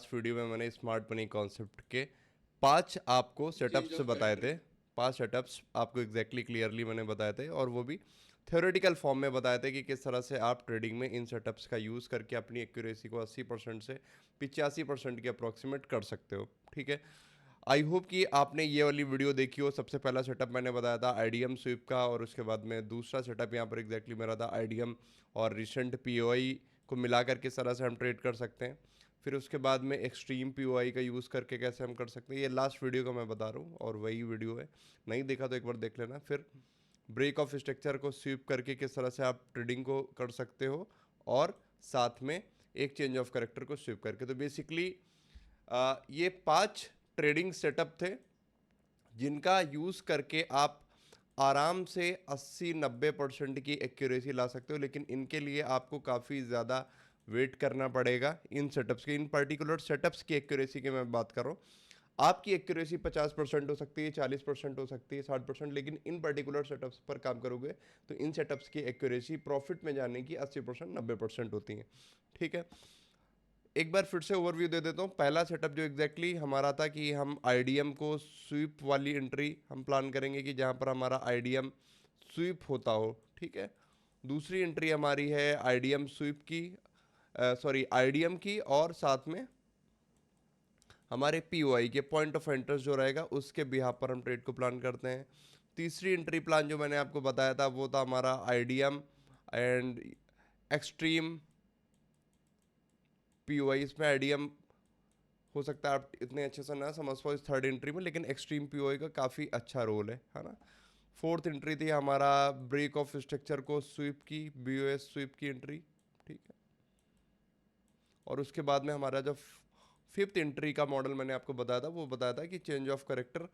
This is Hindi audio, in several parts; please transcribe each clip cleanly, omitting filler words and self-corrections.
लास्ट वीडियो में मैंने स्मार्ट मनी कॉन्सेप्ट के 5 आपको सेटअप्स बताए थे। 5 सेटअप्स आपको एग्जैक्टली क्लियरली मैंने बताए थे, और वो भी थ्योरेटिकल फॉर्म में बताए थे कि किस तरह से आप ट्रेडिंग में इन सेटअप्स का यूज़ करके अपनी एक्यूरेसी को 80% से 85% के अप्रॉक्सीमेट कर सकते हो। ठीक है, आई होप कि आपने ये वाली वीडियो देखी हो। सबसे पहला सेटअप मैंने बताया था आईडीएम स्वीप का, और उसके बाद में दूसरा सेटअप यहाँ पर एग्जैक्टली मेरा था आईडीएम और रिसेंट पीओआई को मिलाकर किस तरह से हम ट्रेड कर सकते हैं। फिर उसके बाद में एक्सट्रीम पीओआई का यूज़ करके कैसे हम कर सकते हैं। ये लास्ट वीडियो का मैं बता रहा हूँ और वही वीडियो है, नहीं देखा तो एक बार देख लेना। फिर ब्रेक ऑफ स्ट्रक्चर को स्वीप करके किस तरह से आप ट्रेडिंग को कर सकते हो, और साथ में एक चेंज ऑफ कैरेक्टर को स्वीप करके। तो बेसिकली ये 5 ट्रेडिंग सेटअप थे जिनका यूज़ करके आप आराम से 80-90% की एक्यूरेसी ला सकते हो। लेकिन इनके लिए आपको काफ़ी ज़्यादा वेट करना पड़ेगा। इन सेटअप्स की, इन पर्टिकुलर सेटअप्स की एक्यूरेसी की मैं बात कर रहा हूँ। आपकी एक्यूरेसी 50% हो सकती है, 40% हो सकती है, 60%, लेकिन इन पर्टिकुलर सेटअप्स पर काम करोगे तो इन सेटअप्स की एक्यूरेसी प्रॉफिट में जाने की 80% 90% होती है। ठीक है, एक बार फिर से ओवरव्यू दे देता हूँ। पहला सेटअप जो एग्जैक्टली हमारा था कि हम आईडीएम को स्वीप वाली एंट्री हम प्लान करेंगे कि जहाँ पर हमारा आईडीएम स्वीप होता हो। ठीक है, दूसरी एंट्री हमारी है आईडीएम स्वीप की, सॉरी आईडीएम की, और साथ में हमारे पीओआई के पॉइंट ऑफ इंटरेस्ट जो रहेगा उसके बिहाफ पर हम ट्रेड को प्लान करते हैं। तीसरी एंट्री प्लान जो मैंने आपको बताया था वो था हमारा आईडीएम एंड एक्सट्रीम पीओआई। इसमें आईडीएम हो सकता है आप इतने अच्छे से ना समझ पाओ इस थर्ड एंट्री में, लेकिन एक्सट्रीम पीओआई का काफ़ी अच्छा रोल है ना। फोर्थ एंट्री थी हमारा ब्रेक ऑफ स्ट्रक्चर को स्वीप की, बीओएस स्वीप की एंट्री। ठीक है, और उसके बाद में हमारा जो फिफ्थ एंट्री का मॉडल मैंने आपको बताया था वो बताया था कि चेंज ऑफ करेक्टर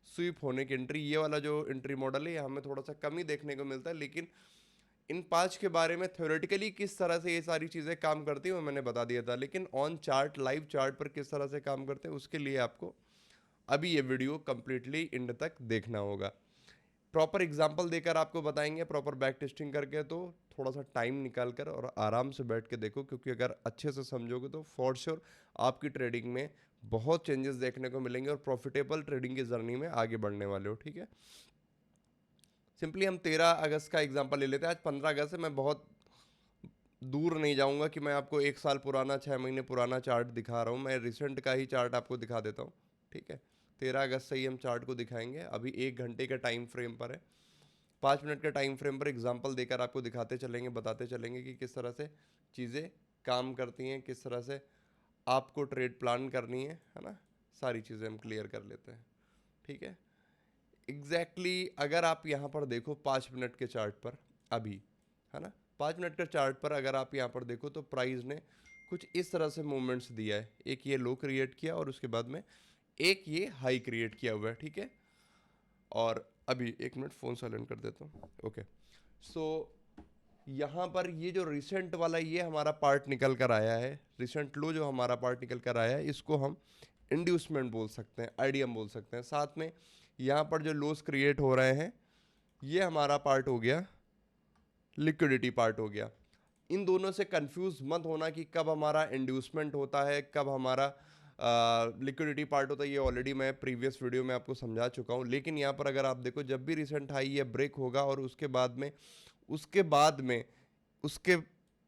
स्वीप होने की एंट्री। ये वाला जो एंट्री मॉडल है ये हमें थोड़ा सा कम ही देखने को मिलता है, लेकिन इन 5 के बारे में थ्योरेटिकली किस तरह से ये सारी चीज़ें काम करती हैं वो मैंने बता दिया था, लेकिन ऑन चार्ट, लाइव चार्ट पर किस तरह से काम करते हैं उसके लिए आपको अभी ये वीडियो कंप्लीटली एंड तक देखना होगा। प्रॉपर एग्जाम्पल देकर आपको बताएंगे, प्रॉपर बैक टेस्टिंग करके, तो थोड़ा सा टाइम निकाल कर और आराम से बैठ के देखो, क्योंकि अगर अच्छे से समझोगे तो फॉर श्योर आपकी ट्रेडिंग में बहुत चेंजेस देखने को मिलेंगे और प्रॉफिटेबल ट्रेडिंग की जर्नी में आगे बढ़ने वाले हो। ठीक है, सिंपली हम 13 अगस्त का एग्जांपल ले लेते हैं। आज 15 अगस्त है, मैं बहुत दूर नहीं जाऊंगा कि मैं आपको 1 साल पुराना, 6 महीने पुराना चार्ट दिखा रहा हूँ। मैं रिसेंट का ही चार्ट आपको दिखा देता हूँ। ठीक है, 13 अगस्त से ही हम चार्ट को दिखाएंगे। अभी 1 घंटे का टाइम फ्रेम पर है, 5 मिनट के टाइम फ्रेम पर एग्जाम्पल देकर आपको दिखाते चलेंगे, बताते चलेंगे कि किस तरह से चीज़ें काम करती हैं, किस तरह से आपको ट्रेड प्लान करनी है ना। सारी चीज़ें हम क्लियर कर लेते हैं। ठीक है, एग्जैक्टली अगर आप यहाँ पर देखो 5 मिनट के चार्ट पर अभी, है ना, 5 मिनट के चार्ट पर अगर आप यहाँ पर देखो तो प्राइस ने कुछ इस तरह से मूवमेंट्स दिया है। एक ये लो क्रिएट किया और उसके बाद में एक ये हाई क्रिएट किया हुआ है। ठीक है, और अभी 1 मिनट फ़ोन साइलेंट कर देता हूँ। ओके, सो यहाँ पर ये जो रिसेंट वाला ये हमारा पार्ट निकल कर आया है, रिसेंट लो जो हमारा पार्ट निकल कर आया है, इसको हम इंड्यूसमेंट बोल सकते हैं, आईडीएम बोल सकते हैं। साथ में यहाँ पर जो लोस क्रिएट हो रहे हैं ये हमारा पार्ट हो गया, लिक्विडिटी पार्ट हो गया। इन दोनों से कंफ्यूज मत होना कि कब हमारा इंड्यूसमेंट होता है, कब हमारा लिक्विडिटी पार्ट होता है। ये ऑलरेडी मैं प्रीवियस वीडियो में आपको समझा चुका हूँ। लेकिन यहाँ पर अगर आप देखो, जब भी रिसेंट हाई ये ब्रेक होगा और उसके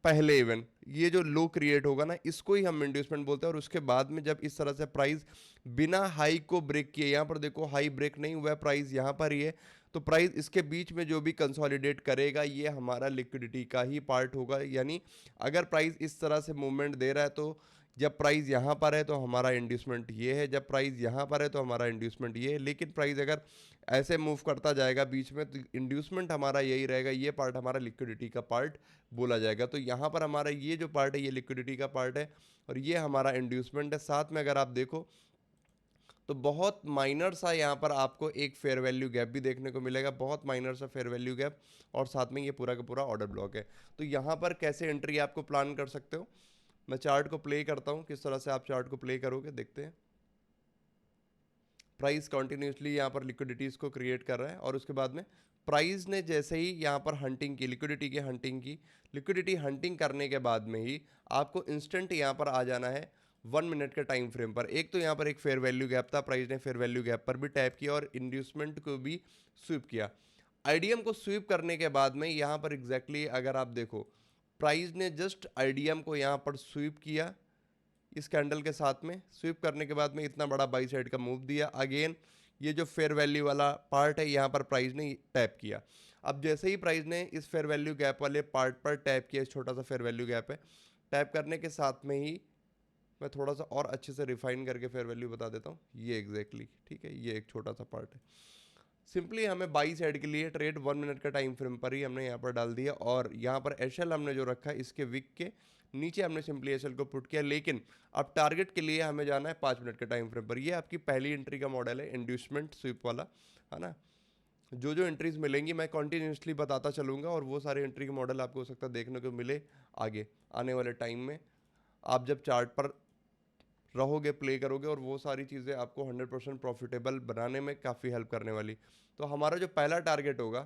पहले इवन ये जो लो क्रिएट होगा ना, इसको ही हम इंड्यूसमेंट बोलते हैं। और उसके बाद में जब इस तरह से प्राइस बिना हाई को ब्रेक किए, यहाँ पर देखो हाई ब्रेक नहीं हुआ है, प्राइस यहाँ पर ही है, तो प्राइस इसके बीच में जो भी कंसोलिडेट करेगा ये हमारा लिक्विडिटी का ही पार्ट होगा। यानी अगर प्राइस इस तरह से मूवमेंट दे रहा है तो जब प्राइस यहाँ पर है तो हमारा इंड्यूसमेंट ये है, जब प्राइस यहाँ पर है तो हमारा इंड्यूसमेंट ये है। लेकिन प्राइस अगर ऐसे मूव करता जाएगा बीच में तो इंड्यूसमेंट हमारा यही रहेगा, ये पार्ट हमारा लिक्विडिटी का पार्ट बोला जाएगा। तो यहाँ पर हमारा ये जो पार्ट है ये लिक्विडिटी का पार्ट है और ये हमारा इंड्यूसमेंट है। साथ में अगर आप देखो तो बहुत माइनर सा यहाँ पर आपको एक फेयर वैल्यू गैप भी देखने को मिलेगा, बहुत माइनर सा फेयर वैल्यू गैप, और साथ में ये पूरा का पूरा ऑर्डर ब्लॉक है। तो यहाँ पर कैसे एंट्री आपको प्लान कर सकते हो, मैं चार्ट को प्ले करता हूँ, किस तरह से आप चार्ट को प्ले करोगे देखते हैं। प्राइस कंटिन्यूसली यहाँ पर लिक्विडिटीज़ को क्रिएट कर रहा है और उसके बाद में प्राइस ने जैसे ही यहाँ पर हंटिंग की, लिक्विडिटी हंटिंग करने के बाद में ही आपको इंस्टेंट यहाँ पर आ जाना है 1 मिनट के टाइम फ्रेम पर। एक तो यहाँ पर एक फेयर वैल्यू गैप था, प्राइस ने फेयर वैल्यू गैप पर भी टैप किया और इंड्यूसमेंट को भी स्वीप किया। आईडीएम को स्वीप करने के बाद में यहाँ पर एग्जैक्टली अगर आप देखो, प्राइस ने जस्ट आईडीएम को यहाँ पर स्वीप किया, इस कैंडल के साथ में स्वीप करने के बाद में इतना बड़ा बाई साइड का मूव दिया। अगेन ये जो फेयर वैल्यू वाला पार्ट है यहाँ पर प्राइस ने टैप किया। अब जैसे ही प्राइस ने इस फेयर वैल्यू गैप वाले पार्ट पर टैप किया, छोटा सा फेयर वैल्यू गैप है, टैप करने के साथ में ही मैं थोड़ा सा और अच्छे से रिफाइन करके फेयर वैल्यू बता देता हूँ। ये एग्जैक्टली ठीक है, ये एक छोटा सा पार्ट है। सिंपली हमें बाई साइड के लिए ट्रेड 1 मिनट का टाइम फ्रेम पर ही हमने यहाँ पर डाल दिया और यहाँ पर एशएल हमने जो रखा है इसके विक के नीचे हमने सिंपली एशएल को पुट किया। लेकिन अब टारगेट के लिए हमें जाना है 5 मिनट के टाइम फ्रेम पर। ये आपकी पहली एंट्री का मॉडल है, इंड्यूसमेंट स्वीप वाला, है ना। जो जो एंट्रीज मिलेंगी मैं कॉन्टीन्यूसली बताता चलूँगा और वो सारे एंट्री के मॉडल आपको हो सकता है देखने को मिले आगे आने वाले टाइम में। आप जब चार्ट पर रहोगे, प्ले करोगे, और वो सारी चीज़ें आपको 100% प्रॉफिटेबल बनाने में काफ़ी हेल्प करने वाली। तो हमारा जो पहला टारगेट होगा,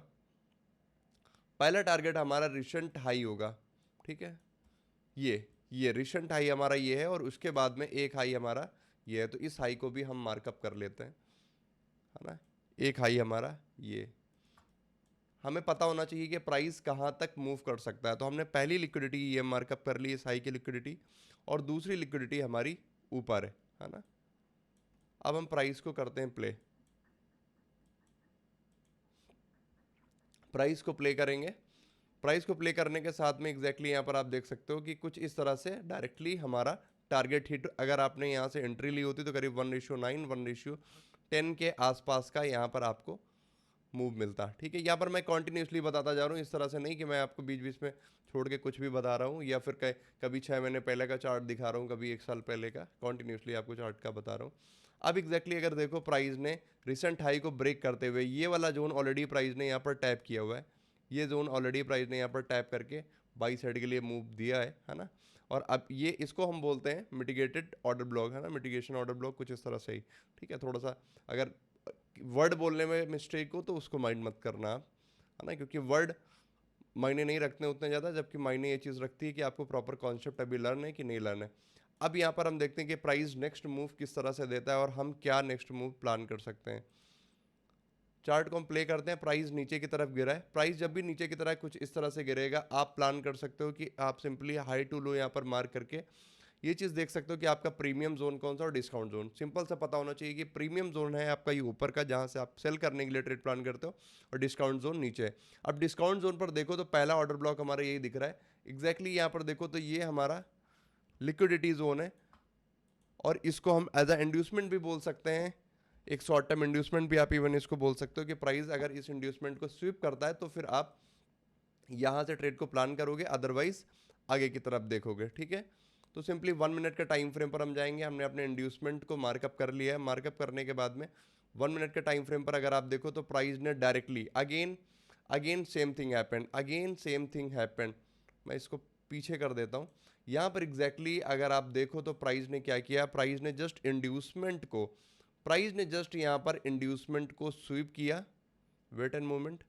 पहला टारगेट हमारा रिसेंट हाई होगा, ठीक है। ये रिसेंट हाई हमारा ये है और उसके बाद में एक हाई हमारा ये है। तो इस हाई को भी हम मार्कअप कर लेते हैं, है ना। एक हाई हमारा ये, हमें पता होना चाहिए कि प्राइस कहाँ तक मूव कर सकता है। तो हमने पहली लिक्विडिटी ये मार्कअप कर ली, इस हाई की लिक्विडिटी, और दूसरी लिक्विडिटी हमारी ऊपर है ना। अब हम प्राइस को करते हैं प्ले, प्राइस को प्ले करेंगे। प्राइस को प्ले करने के साथ में एग्जैक्टली यहाँ पर आप देख सकते हो कि कुछ इस तरह से डायरेक्टली हमारा टारगेट हिट, अगर आपने यहाँ से एंट्री ली होती तो करीब 1:9, 1:10 के आसपास का यहाँ पर आपको मूव मिलता। ठीक है, यहाँ पर मैं कॉन्टिन्यूसली बताता जा रहा हूँ, इस तरह से नहीं कि मैं आपको बीच बीच में छोड़ के कुछ भी बता रहा हूँ या फिर कभी 6 महीने पहले का चार्ट दिखा रहा हूँ, कभी 1 साल पहले का, कॉन्टिन्यूसली आपको चार्ट का बता रहा हूँ। अब एग्जैक्टली अगर देखो, प्राइस ने रिसेंट हाई को ब्रेक करते हुए ये वाला जोन ऑलरेडी प्राइस ने यहाँ पर टैप किया हुआ है, ये जोन ऑलरेडी प्राइस ने यहाँ पर टैप करके बाई साइड के लिए मूव दिया है ना। और अब ये इसको हम बोलते हैं मिटिगेटेड ऑर्डर ब्लॉक, है ना, मिटिगेशन ऑर्डर ब्लॉक, कुछ इस तरह से ही। ठीक है, थोड़ा सा अगर वर्ड बोलने में मिस्टेक हो तो उसको माइंड मत करना आप, है ना, क्योंकि वर्ड मायने नहीं रखते उतने ज़्यादा, जबकि मायने ये चीज़ रखती है कि आपको प्रॉपर कॉन्सेप्ट अभी लर्न है कि नहीं लर्न है। अब यहाँ पर हम देखते हैं कि प्राइस नेक्स्ट मूव किस तरह से देता है और हम क्या नेक्स्ट मूव प्लान कर सकते हैं। चार्ट को हम प्ले करते हैं, प्राइस नीचे की तरफ गिरा है। प्राइस जब भी नीचे की तरफ कुछ इस तरह से गिरेगा, आप प्लान कर सकते हो कि आप सिंपली हाई टू लो यहाँ पर मार्क करके ये चीज़ देख सकते हो कि आपका प्रीमियम जोन कौन सा और डिस्काउंट जोन। सिंपल सा पता होना चाहिए कि प्रीमियम जोन है आपका ये ऊपर का, जहाँ से आप सेल करने के लिए ट्रेड प्लान करते हो, और डिस्काउंट जोन नीचे है। अब डिस्काउंट जोन पर देखो तो पहला ऑर्डर ब्लॉक हमारा यही दिख रहा है एग्जैक्टली। यहाँ पर देखो तो ये हमारा लिक्विडिटी जोन है और इसको हम एज अ इंड्यूसमेंट भी बोल सकते हैं, एक शॉर्ट टर्म इंड्यूसमेंट भी आप इवन इसको बोल सकते हो कि प्राइस अगर इस इंड्यूसमेंट को स्वीप करता है तो फिर आप यहाँ से ट्रेड को प्लान करोगे, अदरवाइज आगे की तरफ देखोगे। ठीक है, तो सिंपली 1 मिनट का टाइम फ्रेम पर हम जाएंगे। हमने अपने इंड्यूसमेंट को मार्कअप कर लिया है। मार्कअप करने के बाद में 1 मिनट के टाइम फ्रेम पर अगर आप देखो तो प्राइस ने directly again same thing happened, again same thing happened. मैं इसको पीछे कर देता हूँ। यहाँ पर एग्जैक्टली अगर आप देखो तो प्राइस ने क्या किया, प्राइस ने जस्ट यहाँ पर इंड्यूसमेंट को स्वीप किया। वेट एंड मोमेंट,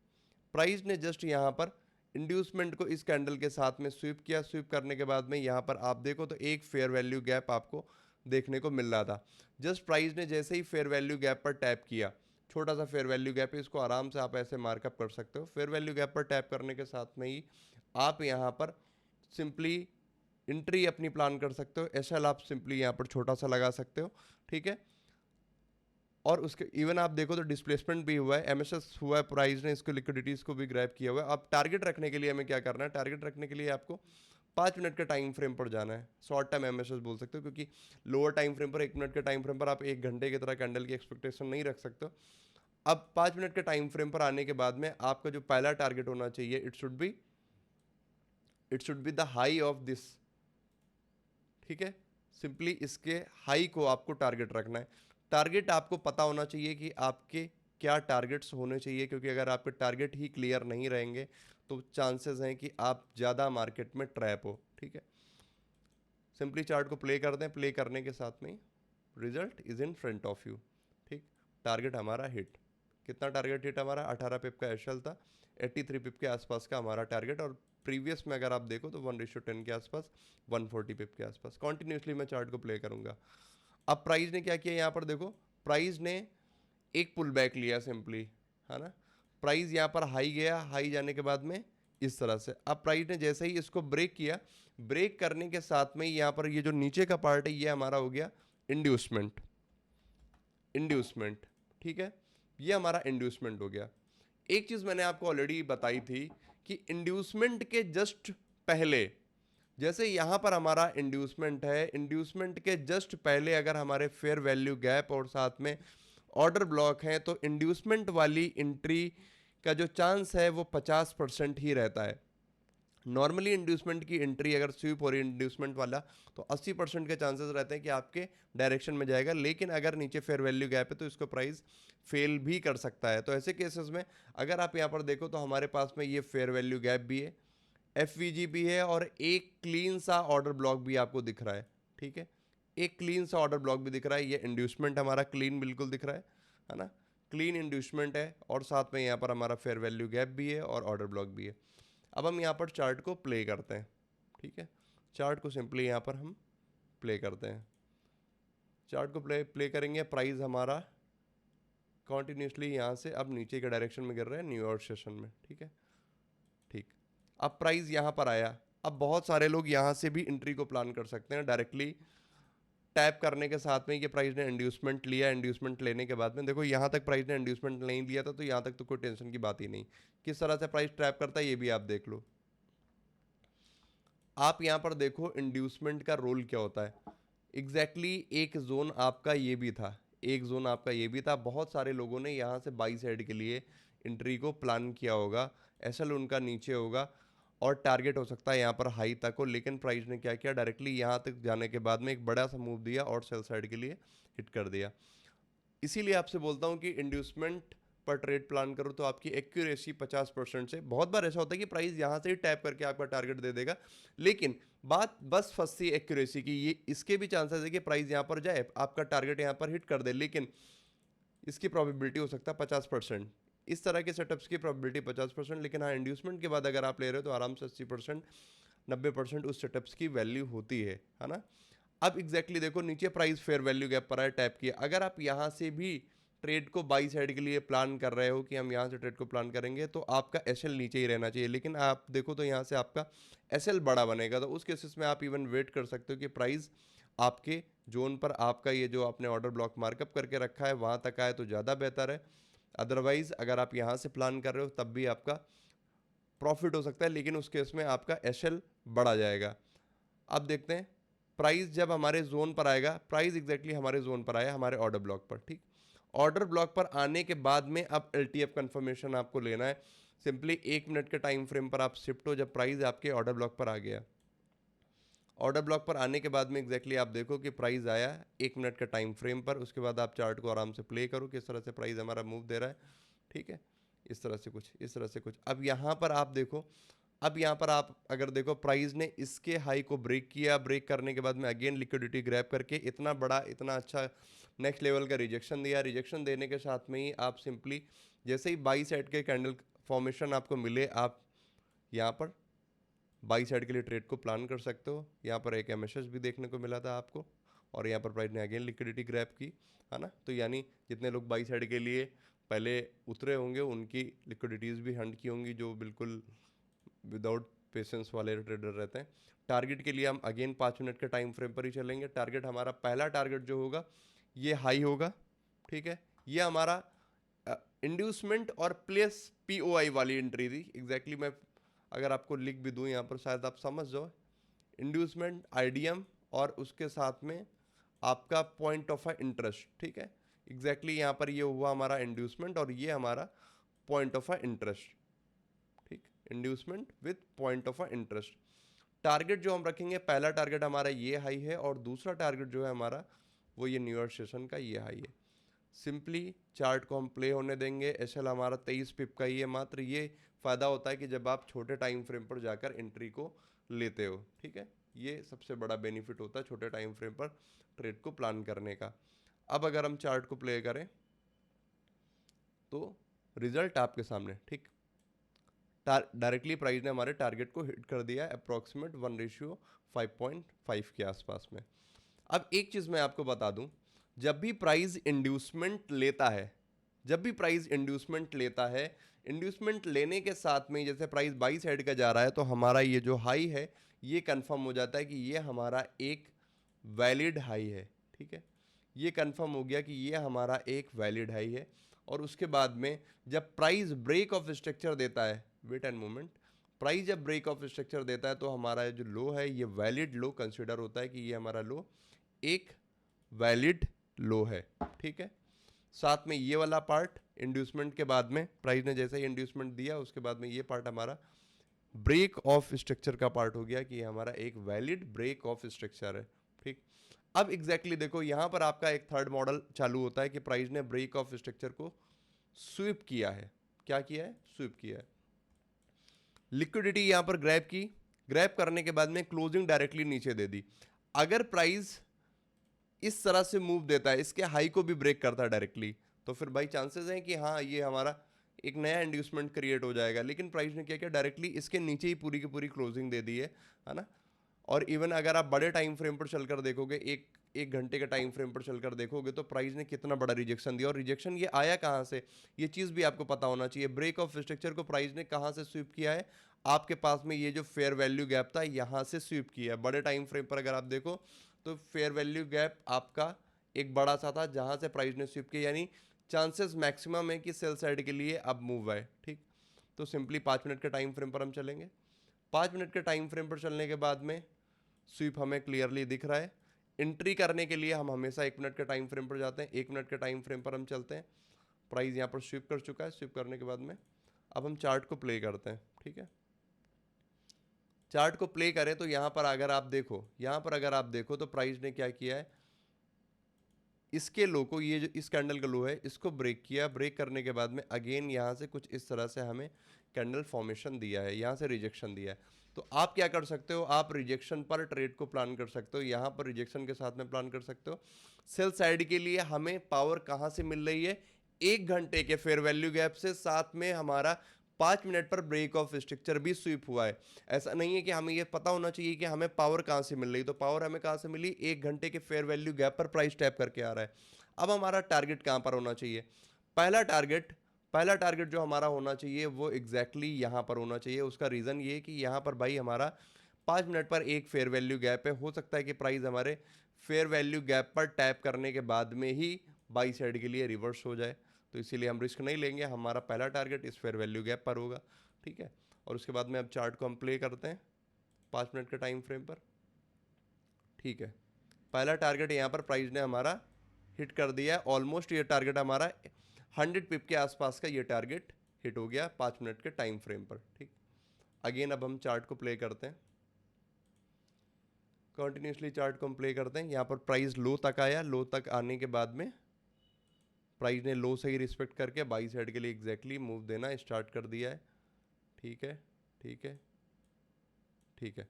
प्राइस ने जस्ट यहाँ पर इंड्यूसमेंट को इस कैंडल के साथ में स्वीप किया। स्वीप करने के बाद में यहाँ पर आप देखो तो एक फेयर वैल्यू गैप आपको देखने को मिल रहा था। जस्ट प्राइस ने जैसे ही फेयर वैल्यू गैप पर टैप किया, छोटा सा फेयर वैल्यू गैप है, इसको आराम से आप ऐसे मार्कअप कर सकते हो। फेयर वैल्यू गैप पर टैप करने के साथ में ही आप यहाँ पर सिंपली एंट्री अपनी प्लान कर सकते हो। एसएल आप सिंपली यहाँ पर छोटा सा लगा सकते हो। ठीक है, और उसके इवन आप देखो तो डिस्प्लेसमेंट भी हुआ है, एमएसएस हुआ है, प्राइस ने इसको लिक्विडिटीज को भी ग्रैब किया हुआ है। अब टारगेट रखने के लिए हमें क्या करना है, टारगेट रखने के लिए आपको 5 मिनट के टाइम फ्रेम पर जाना है। शॉर्ट टाइम एमएसएस बोल सकते हो, क्योंकि लोअर टाइम फ्रेम पर 1 मिनट के टाइम फ्रेम पर आप 1 घंटे की तरह कैंडल की एक्सपेक्टेशन नहीं रख सकते हो। अब 5 मिनट के टाइम फ्रेम पर आने के बाद में आपका जो पहला टारगेट होना चाहिए, it should be the high of this. ठीक है, सिंपली इसके हाई को आपको टारगेट रखना है। टारगेट आपको पता होना चाहिए कि आपके क्या टारगेट्स होने चाहिए, क्योंकि अगर आपके टारगेट ही क्लियर नहीं रहेंगे तो चांसेस हैं कि आप ज़्यादा मार्केट में ट्रैप हो। ठीक है, सिंपली चार्ट को प्ले कर दें। प्ले करने के साथ में result is in front of you. ठीक, टारगेट हमारा हिट, कितना टारगेट हिट हमारा 18 पिप का एशल था, 83 पिप के आसपास का हमारा टारगेट, और प्रीवियस में अगर आप देखो तो 1:10 के आसपास, 140 पिप के आसपास कॉन्टिन्यूसली मैं चार्ट को प्ले करूंगा। अब प्राइस ने क्या किया यहाँ पर देखो, प्राइस ने एक पुल बैक लिया सिंपली, है ना। प्राइस यहाँ पर हाई गया, हाई जाने के बाद में इस तरह से, अब प्राइस ने जैसे ही इसको ब्रेक किया, ब्रेक करने के साथ में यहाँ पर ये जो नीचे का पार्ट है ये हमारा हो गया इंड्यूसमेंट, इंड्यूसमेंट, ठीक है, ये हमारा इंड्यूसमेंट हो गया। एक चीज मैंने आपको ऑलरेडी बताई थी कि इंड्यूसमेंट के जस्ट पहले, जैसे यहां पर हमारा इंड्यूसमेंट है, इंड्यूसमेंट के जस्ट पहले अगर हमारे फेयर वैल्यू गैप और साथ में ऑर्डर ब्लॉक है तो इंड्यूसमेंट वाली एंट्री का जो चांस है वो 50% ही रहता है। नॉर्मली इंड्यूसमेंट की एंट्री अगर स्वीप हो रही है इंड्यूसमेंट वाला तो 80% के चांसेस रहते हैं कि आपके डायरेक्शन में जाएगा, लेकिन अगर नीचे फेयर वैल्यू गैप है तो इसको प्राइस फेल भी कर सकता है। तो ऐसे केसेस में अगर आप यहाँ पर देखो तो हमारे पास में ये फेयर वैल्यू गैप भी है, एफवीजी भी है और एक क्लीन सा ऑर्डर ब्लॉक भी आपको दिख रहा है, ठीक है, एक क्लीन सा ऑर्डर ब्लॉक भी दिख रहा है। ये इंड्यूसमेंट हमारा क्लीन बिल्कुल दिख रहा है ना, क्लीन इंड्यूसमेंट है और साथ में यहाँ पर हमारा फेयर वैल्यू गैप भी है और ऑर्डर ब्लॉक भी है। अब हम यहाँ पर चार्ट को प्ले करते हैं, ठीक है, चार्ट को सिंपली यहाँ पर हम प्ले करते हैं, चार्ट को प्ले करेंगे। प्राइस हमारा कॉन्टिन्यूसली यहाँ से अब नीचे के डायरेक्शन में गिर रहा है न्यूयॉर्क सेशन में, ठीक है, ठीक। अब प्राइस यहाँ पर आया, अब बहुत सारे लोग यहाँ से भी एंट्री को प्लान कर सकते हैं डायरेक्टली टैप करने के साथ में। ये प्राइस ने इंड्यूसमेंट लिया, इंड्यूसमेंट लेने के बाद में देखो यहाँ तक प्राइस ने इंड्यूसमेंट नहीं लिया था तो यहाँ तक तो कोई टेंशन की बात ही नहीं। किस तरह से प्राइस ट्रैप करता है ये भी आप देख लो। आप यहाँ पर देखो इंड्यूसमेंट का रोल क्या होता है एग्जैक्टली एक जोन आपका ये भी था, एक जोन आपका ये भी था। बहुत सारे लोगों ने यहाँ से बाई साइड के लिए एंट्री को प्लान किया होगा, एसएल उनका नीचे होगा और टारगेट हो सकता है यहाँ पर हाई तक हो, लेकिन प्राइस ने क्या किया डायरेक्टली यहाँ तक जाने के बाद में एक बड़ा सा मूव दिया और सेल साइड के लिए हिट कर दिया। इसीलिए आपसे बोलता हूँ कि इंड्यूसमेंट पर ट्रेड प्लान करो तो आपकी एक्यूरेसी 50% से, बहुत बार ऐसा होता है कि प्राइस यहाँ से ही टैप करके आपका टारगेट दे देगा, लेकिन बात बस फंसती एक्यूरेसी की। ये इसके भी चांसेस है कि प्राइस यहाँ पर जाए आपका टारगेट यहाँ पर हिट कर दे, लेकिन इसकी प्रोबेबिलिटी हो सकता है 50%। इस तरह के सेटअप्स की प्रोबेबिलिटी 50%, लेकिन हाँ इंड्यूसमेंट के बाद अगर आप ले रहे हो तो आराम से 80% 90% उस सेटअप्स की वैल्यू होती है ना। अब एग्जैक्टली देखो नीचे प्राइस फेयर वैल्यू गैप पर है, टैप किया। अगर आप यहाँ से भी ट्रेड को बाई साइड के लिए प्लान कर रहे हो कि हम यहाँ से ट्रेड को प्लान करेंगे तो आपका एसएल नीचे ही रहना चाहिए, लेकिन आप देखो तो यहाँ से आपका एसएल बड़ा बनेगा, तो उस केसेस में आप इवन वेट कर सकते हो कि प्राइस आपके जोन पर आपका ये जो आपने ऑर्डर ब्लॉक मार्कअप करके रखा है वहाँ तक आए तो ज़्यादा बेहतर है। अदरवाइज अगर आप यहाँ से प्लान कर रहे हो तब भी आपका प्रॉफिट हो सकता है, लेकिन उस केस में आपका एसएल बढ़ा जाएगा। अब देखते हैं प्राइस जब हमारे जोन पर आएगा, प्राइस एग्जैक्टली हमारे जोन पर आया हमारे ऑर्डर ब्लॉक पर, ठीक। ऑर्डर ब्लॉक पर आने के बाद में अब एलटीएफ कंफर्मेशन आपको लेना है। सिंपली 1 मिनट के टाइम फ्रेम पर आप शिफ्ट हो जब प्राइस आपके ऑर्डर ब्लॉक पर आ गया। ऑर्डर ब्लॉक पर आने के बाद में एग्जैक्टली आप देखो कि प्राइस आया 1 मिनट के टाइम फ्रेम पर, उसके बाद आप चार्ट को आराम से प्ले करो किस तरह से प्राइस हमारा मूव दे रहा है, ठीक है, इस तरह से कुछ, इस तरह से कुछ। अब यहाँ पर आप देखो, अब यहाँ पर आप अगर देखो प्राइस ने इसके हाई को ब्रेक किया, ब्रेक करने के बाद में अगेन लिक्विडिटी ग्रैब करके इतना बड़ा इतना अच्छा नेक्स्ट लेवल का रिजेक्शन दिया। रिजेक्शन देने के साथ में ही आप सिंपली जैसे ही बाई साइड के कैंडल फॉर्मेशन आपको मिले आप यहाँ पर बाई साइड के लिए ट्रेड को प्लान कर सकते हो। यहाँ पर एक एमएसएस भी देखने को मिला था आपको और यहाँ पर प्राइस ने अगेन लिक्विडिटी ग्रैब की, है ना। तो यानी जितने लोग बाई साइड के लिए पहले उतरे होंगे उनकी लिक्विडिटीज़ भी हंड की होंगी, जो बिल्कुल विदाउट पेशेंस वाले ट्रेडर रहते हैं। टारगेट के लिए हम अगेन 5 मिनट के टाइम फ्रेम पर ही चलेंगे। टारगेट हमारा पहला टारगेट जो होगा ये हाई होगा, ठीक है, ये हमारा इंड्यूसमेंट और प्लस पीओआई वाली एंट्री थी एग्जैक्टली। मैं अगर आपको लिख भी दूं यहाँ पर शायद आप समझ जाओ, इंड्यूसमेंट आईडीएम और उसके साथ में आपका पॉइंट ऑफ इंटरेस्ट, ठीक है, एग्जैक्टली यहाँ पर ये हुआ हमारा इंड्यूसमेंट और ये हमारा पॉइंट ऑफ इंटरेस्ट, ठीक, inducement with point of interest. Target जो हम रखेंगे पहला टारगेट हमारा ये हाई है और दूसरा टारगेट जो है हमारा वो ये न्यूयॉर्क सेशन का ये हाई है। सिंपली चार्ट को हम प्ले होने देंगे। एसएल हमारा 23 पिप का ही है मात्र। ये फ़ायदा होता है कि जब आप छोटे टाइम फ्रेम पर जाकर एंट्री को लेते हो, ठीक है, ये सबसे बड़ा बेनिफिट होता है छोटे टाइम फ्रेम पर ट्रेड को प्लान करने का। अब अगर हम चार्ट को प्ले करें तो रिजल्ट आपके सामने, ठीक, डायरेक्टली प्राइस ने हमारे टारगेट को हिट कर दिया अप्रॉक्सीमेट 1:5.5 के आसपास में। अब एक चीज़ मैं आपको बता दूं, जब भी प्राइस इंड्यूसमेंट लेता है, जब भी प्राइस इंड्यूसमेंट लेता है, इंड्यूसमेंट लेने के साथ में जैसे प्राइस बाई साइड का जा रहा है तो हमारा ये जो हाई है ये कंफर्म हो जाता है कि ये हमारा एक वैलिड हाई है। ठीक है, ये कंफर्म हो गया कि ये हमारा एक वैलिड हाई है। और उसके बाद में जब प्राइस ब्रेक ऑफ स्ट्रक्चर देता है, वेट एंड मोमेंट, प्राइस जब ब्रेक ऑफ स्ट्रक्चर देता है तो हमारा जो लो है ये वैलिड लो कंसिडर होता है कि ये हमारा लो एक वैलिड लो है। ठीक है, साथ में ये वाला पार्ट इंड्यूसमेंट के बाद में प्राइस ने जैसे ही इंड्यूसमेंट दिया उसके बाद में ये पार्ट हमारा ब्रेक ऑफ स्ट्रक्चर का पार्ट हो गया कि ये हमारा एक वैलिड ब्रेक ऑफ स्ट्रक्चर है। ठीक, अब एग्जैक्टली देखो यहां पर आपका एक थर्ड मॉडल चालू होता है कि प्राइस ने ब्रेक ऑफ स्ट्रक्चर को स्वीप किया है। क्या किया है? स्वीप किया है। लिक्विडिटी यहां पर ग्रैब की, ग्रैब करने के बाद में क्लोजिंग डायरेक्टली नीचे दे दी। अगर प्राइस इस तरह से मूव देता है, इसके हाई को भी ब्रेक करता है डायरेक्टली, तो फिर भाई चांसेस हैं कि हाँ ये हमारा एक नया इंड्यूसमेंट क्रिएट हो जाएगा। लेकिन प्राइस ने क्या किया, डायरेक्टली इसके नीचे ही पूरी की पूरी क्लोजिंग दे दी है ना। और इवन अगर आप बड़े टाइम फ्रेम पर चलकर देखोगे, एक घंटे के टाइम फ्रेम पर चलकर देखोगे तो प्राइस ने कितना बड़ा रिजेक्शन दिया। और रिजेक्शन ये आया कहाँ से, ये चीज़ भी आपको पता होना चाहिए। ब्रेक ऑफ स्ट्रक्चर को प्राइस ने कहाँ से स्वीप किया है, आपके पास में ये जो फेयर वैल्यू गैप था यहाँ से स्वीप किया है। बड़े टाइम फ्रेम पर अगर आप देखो तो फेयर वैल्यू गैप आपका एक बड़ा सा था जहाँ से प्राइस ने स्वीप किया, यानी चांसेस मैक्सिमम है कि सेल साइड के लिए अब मूव है। ठीक, तो सिंपली 5 मिनट के टाइम फ्रेम पर हम चलेंगे। 5 मिनट के टाइम फ्रेम पर चलने के बाद में स्वीप हमें क्लियरली दिख रहा है। एंट्री करने के लिए हम हमेशा 1 मिनट के टाइम फ्रेम पर जाते हैं। 1 मिनट के टाइम फ्रेम पर हम चलते हैं। प्राइस यहाँ पर स्वीप कर चुका है। स्वीप करने के बाद में अब हम चार्ट को प्ले करते हैं। ठीक है, चार्ट को प्ले करें तो यहाँ पर अगर आप देखो, यहाँ पर अगर आप देखो तो प्राइस ने क्या किया है, इसके लो को, ये जो इस कैंडल का लो है इसको ब्रेक किया। ब्रेक करने के बाद में अगेन यहाँ से कुछ इस तरह से हमें कैंडल फॉर्मेशन दिया है, यहाँ से रिजेक्शन दिया है। तो आप क्या कर सकते हो, आप रिजेक्शन पर ट्रेड को प्लान कर सकते हो, यहाँ पर रिजेक्शन के साथ में प्लान कर सकते हो। सेल साइड के लिए हमें पावर कहाँ से मिल रही है, 1 घंटे के फेयर वैल्यू गैप से, साथ में हमारा 5 मिनट पर ब्रेक ऑफ स्ट्रक्चर भी स्वीप हुआ है। ऐसा नहीं है कि हमें ये पता होना चाहिए कि हमें पावर कहाँ से मिल रही, तो पावर हमें कहाँ से मिली, 1 घंटे के फेयर वैल्यू गैप पर प्राइस टैप करके आ रहा है। अब हमारा टारगेट कहाँ पर होना चाहिए, पहला टारगेट जो हमारा होना चाहिए वो एग्जैक्टली यहाँ पर होना चाहिए। उसका रीज़न ये कि यहाँ पर भाई हमारा 5 मिनट पर एक फेयर वैल्यू गैप है। हो सकता है कि प्राइस हमारे फेयर वैल्यू गैप पर टैप करने के बाद में ही बाई साइड के लिए रिवर्स हो जाए, तो इसीलिए हम रिस्क नहीं लेंगे। हमारा पहला टारगेट इस फेयर वैल्यू गैप पर होगा। ठीक है, और उसके बाद में अब चार्ट को हम प्ले करते हैं 5 मिनट के टाइम फ्रेम पर। ठीक है, पहला टारगेट यहाँ पर प्राइस ने हमारा हिट कर दिया है। ऑलमोस्ट ये टारगेट हमारा 100 पिप के आसपास का ये टारगेट हिट हो गया 5 मिनट के टाइम फ्रेम पर। ठीक, अगेन अब हम चार्ट को प्ले करते हैं, कंटिन्यूसली चार्ट को हम प्ले करते हैं। यहाँ पर प्राइस लो तक आया, लो तक आने के बाद में प्राइस ने लो से ही रिस्पेक्ट करके बाई साइड के लिए एग्जैक्टली मूव देना स्टार्ट कर दिया है। ठीक है, ठीक है, ठीक है।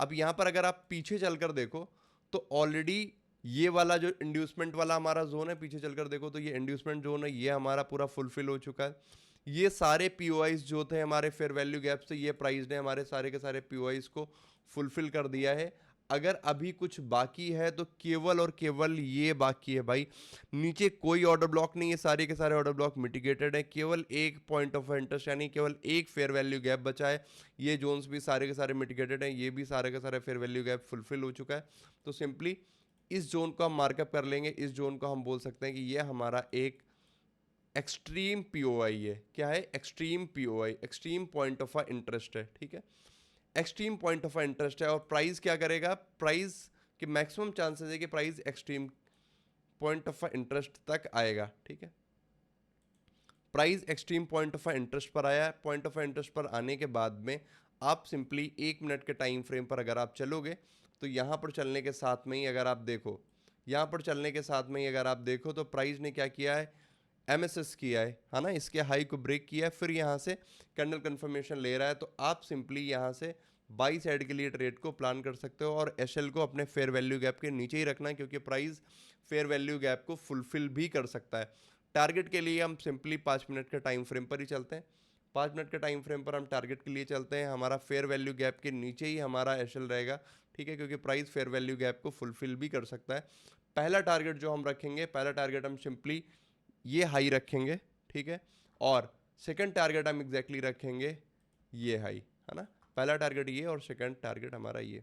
अब यहाँ पर अगर आप पीछे चलकर देखो तो ऑलरेडी ये वाला जो इंड्यूसमेंट वाला हमारा जोन है, पीछे चलकर देखो तो ये इंड्यूसमेंट जोन है, ये हमारा पूरा फुलफिल हो चुका है। ये सारे पीओआईज जो थे हमारे फेयर वैल्यू गैप से, ये प्राइस ने हमारे सारे के सारे पीओआईज को फुलफिल कर दिया है। अगर अभी कुछ बाकी है तो केवल और केवल ये बाकी है भाई, नीचे कोई ऑर्डर ब्लॉक नहीं है, सारे के सारे ऑर्डर ब्लॉक मिटिगेटेड है। केवल एक पॉइंट ऑफ इंटरेस्ट यानी केवल एक फेयर वैल्यू गैप बचा है। ये जोन्स भी सारे के सारे मिटिगेटेड हैं, ये भी सारे के सारे फेयर वैल्यू गैप फुलफिल हो चुका है। तो सिंपली इस जोन को हम मार्कअप कर लेंगे। इस जोन को हम बोल सकते हैं कि ये हमारा एक एक्सट्रीम पीओआई है। क्या है? Extreme POI, extreme point of interest है। ठीक है, एक्सट्रीम पॉइंट ऑफ इंटरेस्ट है। और प्राइस क्या करेगा, प्राइस के मैक्सिमम चांसेस है कि price extreme point of interest तक आएगा। ठीक है, price extreme point of interest पर आया। पॉइंट ऑफ इंटरेस्ट पर आने के बाद में आप सिंपली 1 मिनट के टाइम फ्रेम पर अगर आप चलोगे तो यहाँ पर चलने के साथ में ही अगर आप देखो, यहाँ पर चलने के साथ में ही अगर आप देखो तो प्राइस ने क्या किया है, एमएसएस किया है ना, इसके हाई को ब्रेक किया है, फिर यहाँ से कैंडल कंफर्मेशन ले रहा है। तो आप सिंपली यहाँ से बाई साइड के लिए ट्रेड को प्लान कर सकते हो और एसएल को अपने फेयर वैल्यू गैप के नीचे ही रखना है, क्योंकि प्राइस फेयर वैल्यू गैप को फुलफिल भी कर सकता है। टारगेट के लिए हम सिंपली 5 मिनट के टाइम फ्रेम पर ही चलते हैं। 5 मिनट के टाइम फ्रेम पर हम टारगेट के लिए चलते हैं, हमारा फेयर वैल्यू गैप के नीचे ही हमारा एशल रहेगा, ठीक है, क्योंकि प्राइस फेयर वैल्यू गैप को फुलफिल भी कर सकता है। पहला टारगेट जो हम रखेंगे, पहला टारगेट हम सिंपली ये हाई रखेंगे, ठीक है, और सेकंड टारगेट हम एग्जैक्टली रखेंगे ये हाई, है ना। पहला टारगेट ये और सेकंड टारगेट हमारा ये।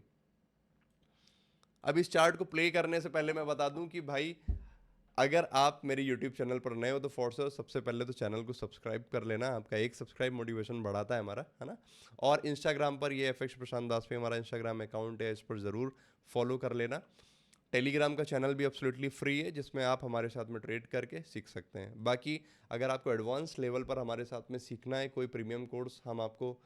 अब इस चार्ट को प्ले करने से पहले मैं बता दूं कि भाई अगर आप मेरे YouTube चैनल पर नए हो तो फॉर सबसे पहले तो चैनल को सब्सक्राइब कर लेना, आपका एक सब्सक्राइब मोटिवेशन बढ़ाता है हमारा, है ना। और इंस्टाग्राम पर ये FX प्रशांत दास पे हमारा इंस्टाग्राम अकाउंट है, इस पर ज़रूर फॉलो कर लेना। टेलीग्राम का चैनल भी एब्सोल्युटली फ्री है, जिसमें आप हमारे साथ में ट्रेड करके सीख सकते हैं। बाकी अगर आपको एडवांस लेवल पर हमारे साथ में सीखना है, कोई प्रीमियम कोर्स हम आपको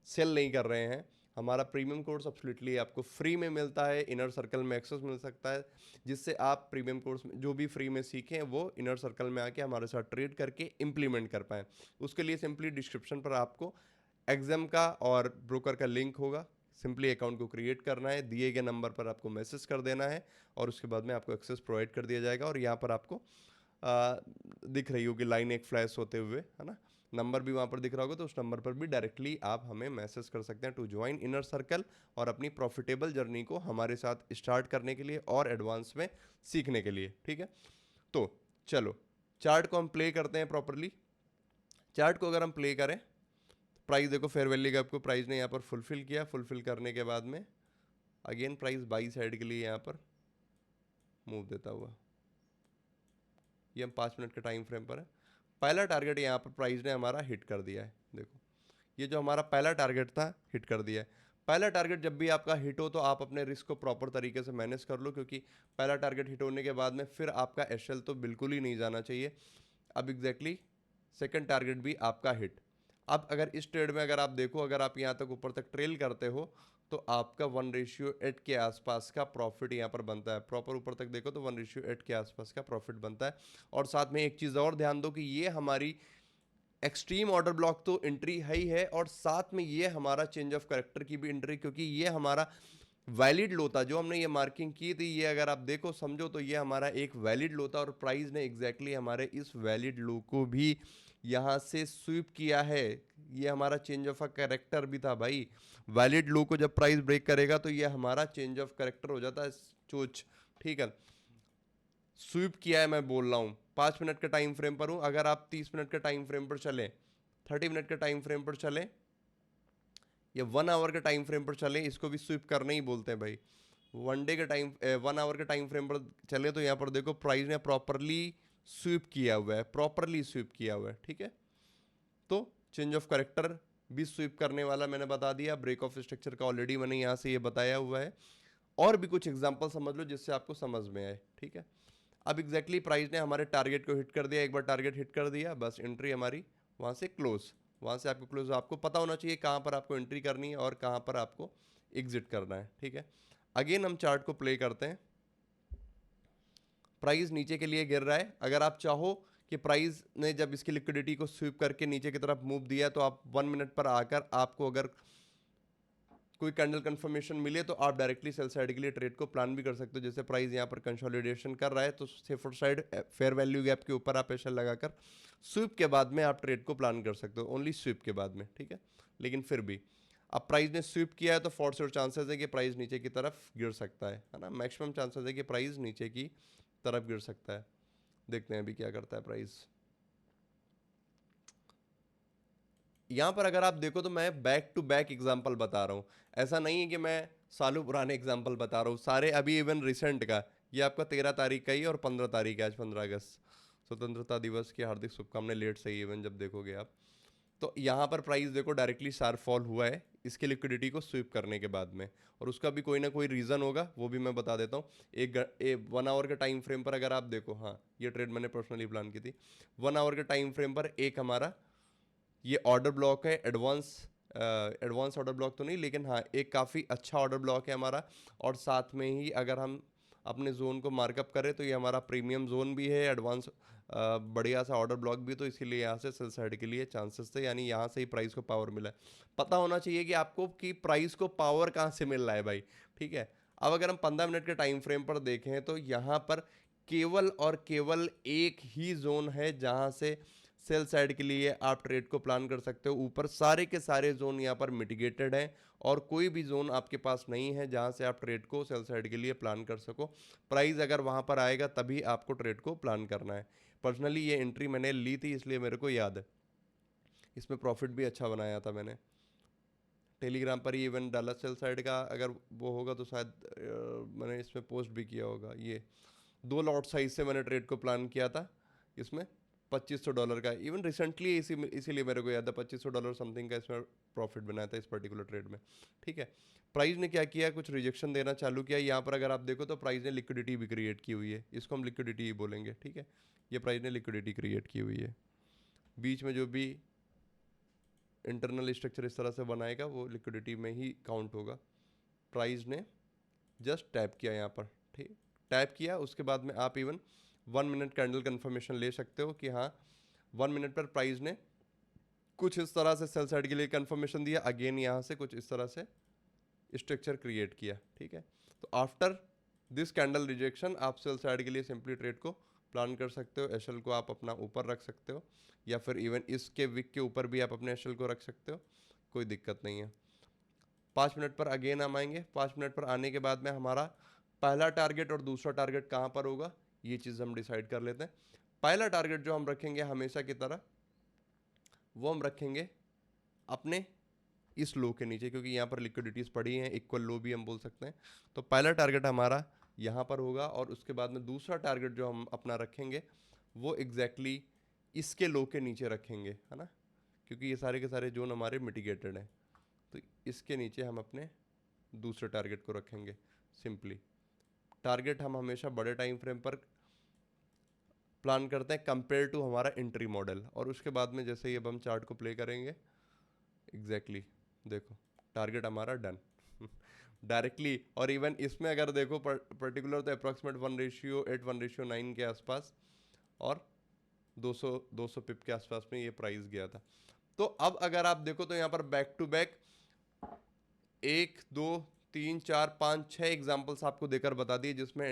सेल नहीं कर रहे हैं, हमारा प्रीमियम कोर्स एब्सोल्युटली आपको फ्री में मिलता है, इनर सर्कल में एक्सेस मिल सकता है, जिससे आप प्रीमियम कोर्स में जो भी फ्री में सीखें वो इनर सर्कल में आके हमारे साथ ट्रेड करके इम्प्लीमेंट कर पाएँ। उसके लिए सिंपली डिस्क्रिप्शन पर आपको एग्जाम का और ब्रोकर का लिंक होगा, सिंपली अकाउंट को क्रिएट करना है, दिए गए नंबर पर आपको मैसेज कर देना है और उसके बाद में आपको एक्सेस प्रोवाइड कर दिया जाएगा। और यहाँ पर आपको दिख रही होगी लाइन एक फ्लैश होते हुए, है ना, नंबर भी वहाँ पर दिख रहा होगा, तो उस नंबर पर भी डायरेक्टली आप हमें मैसेज कर सकते हैं टू ज्वाइन इनर सर्कल और अपनी प्रॉफिटेबल जर्नी को हमारे साथ स्टार्ट करने के लिए और एडवांस में सीखने के लिए, ठीक है। तो चलो चार्ट को हम प्ले करते हैं प्रॉपरली। चार्ट को अगर हम प्ले करें, प्राइस देखो फेयर वैल्यू गैप को प्राइस ने यहाँ पर फुलफिल किया, फुलफिल करने के बाद में अगेन प्राइस बाई साइड के लिए यहाँ पर मूव देता हुआ, ये हम 5 मिनट के टाइम फ्रेम पर है। पहला टारगेट यहाँ पर प्राइस ने हमारा हिट कर दिया है, देखो ये जो हमारा पहला टारगेट था हिट कर दिया है। पहला टारगेट जब भी आपका हिट हो तो आप अपने रिस्क को प्रॉपर तरीके से मैनेज कर लो, क्योंकि पहला टारगेट हिट होने के बाद में फिर आपका एशल तो बिल्कुल ही नहीं जाना चाहिए। अब एग्जैक्टली सेकंड टारगेट भी आपका हिट। अब अगर इस ट्रेड में अगर आप देखो, अगर आप यहाँ तक ऊपर तक ट्रेल करते हो तो आपका 1:8 के आसपास का प्रॉफिट यहाँ पर बनता है। प्रॉपर ऊपर तक देखो तो 1:8 के आसपास का प्रॉफिट बनता है। और साथ में एक चीज़ और ध्यान दो कि ये हमारी एक्सट्रीम ऑर्डर ब्लॉक तो एंट्री है ही है, और साथ में ये हमारा चेंज ऑफ करेक्टर की भी एंट्री, क्योंकि ये हमारा वैलिड लो था जो हमने ये मार्किंग की थी, ये अगर आप देखो समझो तो ये हमारा एक वैलिड लो था और प्राइस ने एग्जैक्टली हमारे इस वैलिड लो को भी यहाँ से स्वीप किया है। ये हमारा चेंज ऑफ अ कैरेक्टर भी था भाई, वैलिड लो को जब प्राइस ब्रेक करेगा तो ये हमारा चेंज ऑफ कैरेक्टर हो जाता है चोच, ठीक है। स्वीप किया है मैं बोल रहा हूँ, 5 मिनट के टाइम फ्रेम पर हूँ। अगर आप 30 मिनट के टाइम फ्रेम पर चले, 30 मिनट के टाइम फ्रेम पर चले या 1 आवर के टाइम फ्रेम पर चले, इसको भी स्वीप करना ही बोलते हैं भाई। 1 डे के टाइम 1 आवर के टाइम फ्रेम पर चले तो यहाँ पर देखो प्राइस ने प्रॉपरली स्वीप किया हुआ है, प्रॉपरली स्वीप किया हुआ है, ठीक है। तो चेंज ऑफ करेक्टर भी स्वीप करने वाला मैंने बता दिया, ब्रेक ऑफ स्ट्रक्चर का ऑलरेडी मैंने यहाँ से ये बताया हुआ है। और भी कुछ एग्जांपल समझ लो जिससे आपको समझ में आए, ठीक है। अब एग्जैक्टली प्राइस ने हमारे टारगेट को हिट कर दिया, एक बार टारगेट हिट कर दिया बस एंट्री हमारी वहाँ से क्लोज, वहाँ से आपको क्लोज, आपको पता होना चाहिए कहाँ पर आपको एंट्री करनी है और कहाँ पर आपको एग्जिट करना है, ठीक है। अगेन हम चार्ट को प्ले करते हैं। प्राइस नीचे के लिए गिर रहा है, अगर आप चाहो कि प्राइस ने जब इसकी लिक्विडिटी को स्वीप करके नीचे की तरफ मूव दिया तो आप 1 मिनट पर आकर आपको अगर कोई कैंडल कंफर्मेशन मिले तो आप डायरेक्टली सेल साइड के लिए ट्रेड को प्लान भी कर सकते हो। जैसे प्राइस यहाँ पर कंसोलिडेशन कर रहा है तो safer side fair value gap के ऊपर आप प्रेशर लगाकर स्वीप के बाद में आप ट्रेड को प्लान कर सकते हो, ओनली स्वीप के बाद में, ठीक है। लेकिन फिर भी अब प्राइस ने स्वीप किया है तो फॉर श्योर चांसेस है कि प्राइस नीचे की तरफ गिर सकता है ना, मैक्सिमम चांसेस है कि प्राइस नीचे की तरफ गिर सकता है। देखते हैं अभी क्या करता है प्राइस। यहाँ पर अगर आप देखो तो मैं बैक टू बैक एग्जाम्पल बता रहा हूँ, ऐसा नहीं है कि मैं सालों पुराने एग्जाम्पल बता रहा हूँ, सारे अभी इवन रिसेंट का। ये आपका 13 तारीख का ही और 15 तारीख है, आज 15 अगस्त, स्वतंत्रता दिवस की हार्दिक शुभकामनाएं लेट से ही इवन जब देखोगे आप। तो यहाँ पर प्राइस देखो डायरेक्टली शार्प फॉल हुआ है इसके लिक्विडिटी को स्वीप करने के बाद में, और उसका भी कोई ना कोई रीज़न होगा, वो भी मैं बता देता हूँ। 1 आवर के टाइम फ्रेम पर अगर आप देखो, हाँ ये ट्रेड मैंने पर्सनली प्लान की थी। 1 आवर के टाइम फ्रेम पर एक हमारा ये ऑर्डर ब्लॉक है, एडवांस ऑर्डर ब्लॉक तो नहीं, लेकिन हाँ एक काफ़ी अच्छा ऑर्डर ब्लॉक है हमारा। और साथ में ही अगर हम अपने जोन को मार्कअप करें तो ये हमारा प्रीमियम जोन भी है, एडवांस बढ़िया सा ऑर्डर ब्लॉक भी, तो इसीलिए यहाँ से सेल साइड के लिए चांसेस थे, यानी यहाँ से ही प्राइस को पावर मिला है। पता होना चाहिए कि आपको कि प्राइस को पावर कहाँ से मिल रहा है भाई, ठीक है। अब अगर हम 15 मिनट के टाइम फ्रेम पर देखें तो यहाँ पर केवल और केवल एक ही जोन है जहाँ से सेल साइड के लिए आप ट्रेड को प्लान कर सकते हो। ऊपर सारे के सारे जोन यहाँ पर मिटिगेटेड हैं और कोई भी जोन आपके पास नहीं है जहाँ से आप ट्रेड को सेल साइड के लिए प्लान कर सको। प्राइस अगर वहाँ पर आएगा तभी आपको ट्रेड को प्लान करना है। पर्सनली ये एंट्री मैंने ली थी इसलिए मेरे को याद है, इसमें प्रॉफिट भी अच्छा बनाया था मैंने। टेलीग्राम पर ही इवन डाला सेल साइड का, अगर वो होगा तो शायद मैंने इसमें पोस्ट भी किया होगा। ये 2 लॉट साइज से मैंने ट्रेड को प्लान किया था इसमें $2500 का। इवन रिसेंटली इसीलिए मेरे को याद है $2500 समथिंग का इसमें प्रॉफिट बनाया था इस पर्टिकुलर ट्रेड में। ठीक है, प्राइस ने क्या किया, कुछ रिजेक्शन देना चालू किया। यहाँ पर अगर आप देखो तो प्राइस ने लिक्विडिटी भी क्रिएट की हुई है, इसको हम लिक्विडिटी ही बोलेंगे। ठीक है, ये प्राइस ने लिक्विडिटी क्रिएट की हुई है। बीच में जो भी इंटरनल स्ट्रक्चर इस तरह से बनाएगा वो लिक्विडिटी में ही काउंट होगा। प्राइस ने जस्ट टैप किया यहाँ पर, ठीक, टैप किया, उसके बाद में आप इवन 1 मिनट कैंडल कंफर्मेशन ले सकते हो कि हाँ 1 मिनट पर प्राइस ने कुछ इस तरह से सेल साइड के लिए कंफर्मेशन दिया, अगेन यहाँ से कुछ इस तरह से स्ट्रक्चर क्रिएट किया। ठीक है, तो आफ्टर दिस कैंडल रिजेक्शन आप सेल साइड के लिए सिंपली ट्रेड को प्लान कर सकते हो। एशएल को आप अपना ऊपर रख सकते हो या फिर इवन इसके विक के ऊपर भी आप अपने एशएल को रख सकते हो, कोई दिक्कत नहीं है। 5 मिनट पर अगेन हम आएंगे। 5 मिनट पर आने के बाद में हमारा पहला टारगेट और दूसरा टारगेट कहाँ पर होगा ये चीज़ हम डिसाइड कर लेते हैं। पहला टारगेट जो हम रखेंगे हमेशा की तरह वो हम रखेंगे अपने इस लो के नीचे, क्योंकि यहाँ पर लिक्विडिटीज़ पड़ी हैं, इक्वल लो भी हम बोल सकते हैं। तो पहला टारगेट हमारा यहाँ पर होगा और उसके बाद में दूसरा टारगेट जो हम अपना रखेंगे वो एग्जैक्टली इसके लो के नीचे रखेंगे, है ना, क्योंकि ये सारे के सारे जोन हमारे मिटिगेटेड हैं। तो इसके नीचे हम अपने दूसरे टारगेट को रखेंगे। सिंपली टारगेट हम हमेशा बड़े टाइम फ्रेम पर प्लान करते हैं कंपेयर टू हमारा एंट्री मॉडल। और उसके बाद में जैसे ही अब हम चार्ट को प्ले करेंगे एग्जैक्टली देखो टारगेट हमारा डन डायरेक्टली। और इवन इसमें अगर देखो पर्टिकुलर तो अप्रॉक्सीमेट 1:8 1:9 के आसपास और 200 पिप के आसपास में ये प्राइस गया था। तो अब अगर आप देखो तो यहाँ पर बैक टू बैक 1 2 3 4 5 6 एग्जाम्पल्स आपको देकर बता दिए, जिसमें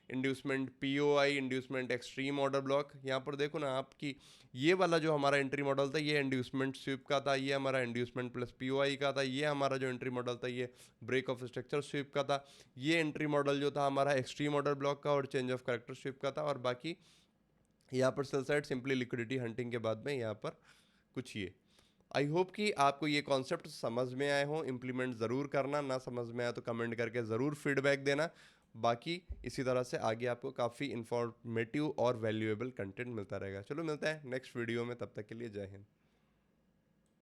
inducement POI, inducement extreme order block. यहाँ पर देखो ना आपकी ये वाला जो हमारा एंट्री मॉडल था ये इंड्यूसमेंट स्वीप का था, ये हमारा इंड्यूसमेंट प्लस पीओआई का था। ये हमारा जो एंट्री मॉडल था ये ब्रेक ऑफ स्ट्रक्चर स्वीप का था। ये एंट्री मॉडल जो था हमारा एक्सट्रीम ऑर्डर ब्लॉक का और चेंज ऑफ कैरेक्टर स्वीप का था। और बाकी यहाँ पर sell side simply liquidity hunting के बाद में यहाँ पर कुछ ये। आई होप कि आपको ये कॉन्सेप्ट समझ में आए हों। इम्प्लीमेंट ज़रूर करना, ना समझ में आया तो कमेंट करके ज़रूर फीडबैक देना। बाकी इसी तरह से आगे आपको काफ़ी इंफॉर्मेटिव और वैल्यूएबल कंटेंट मिलता रहेगा। चलो मिलते हैं नेक्स्ट वीडियो में, तब तक के लिए जय हिंद।